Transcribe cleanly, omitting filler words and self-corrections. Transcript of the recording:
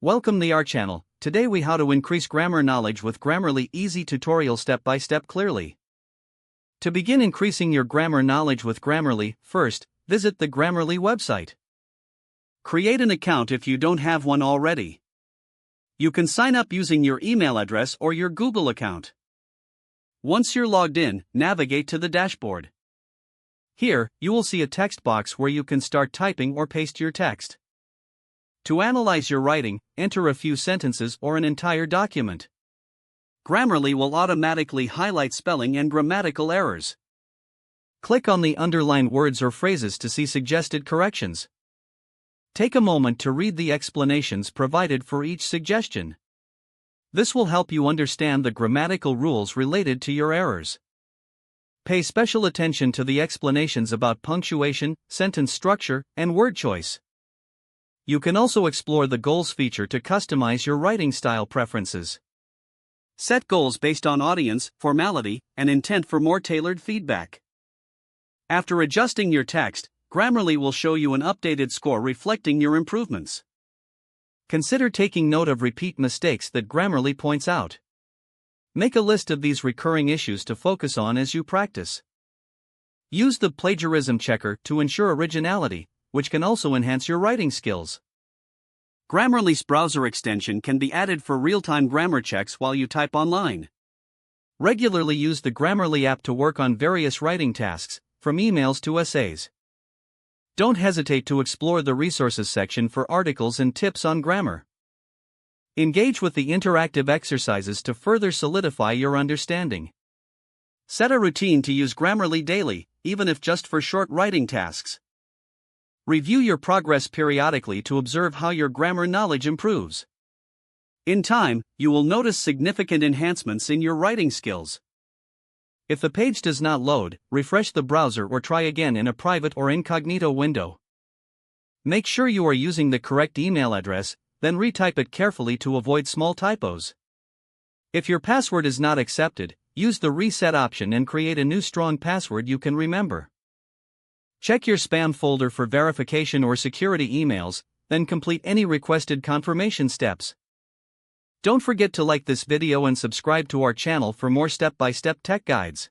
Welcome to our channel. Today we how to increase grammar knowledge with Grammarly easy tutorial step by step clearly. To begin increasing your grammar knowledge with Grammarly, first, visit the Grammarly website. Create an account if you don't have one already. You can sign up using your email address or your Google account. Once you're logged in, navigate to the dashboard. Here, you will see a text box where you can start typing or paste your text. To analyze your writing, enter a few sentences or an entire document. Grammarly will automatically highlight spelling and grammatical errors. Click on the underlined words or phrases to see suggested corrections. Take a moment to read the explanations provided for each suggestion. This will help you understand the grammatical rules related to your errors. Pay special attention to the explanations about punctuation, sentence structure, and word choice. You can also explore the Goals feature to customize your writing style preferences. Set goals based on audience, formality, and intent for more tailored feedback. After adjusting your text, Grammarly will show you an updated score reflecting your improvements. Consider taking note of repeat mistakes that Grammarly points out. Make a list of these recurring issues to focus on as you practice. Use the plagiarism checker to ensure originality, which can also enhance your writing skills. Grammarly's browser extension can be added for real-time grammar checks while you type online. Regularly use the Grammarly app to work on various writing tasks, from emails to essays. Don't hesitate to explore the resources section for articles and tips on grammar. Engage with the interactive exercises to further solidify your understanding. Set a routine to use Grammarly daily, even if just for short writing tasks. Review your progress periodically to observe how your grammar knowledge improves. In time, you will notice significant enhancements in your writing skills. If the page does not load, refresh the browser or try again in a private or incognito window. Make sure you are using the correct email address, then retype it carefully to avoid small typos. If your password is not accepted, use the reset option and create a new strong password you can remember. Check your spam folder for verification or security emails, then complete any requested confirmation steps. Don't forget to like this video and subscribe to our channel for more step-by-step tech guides.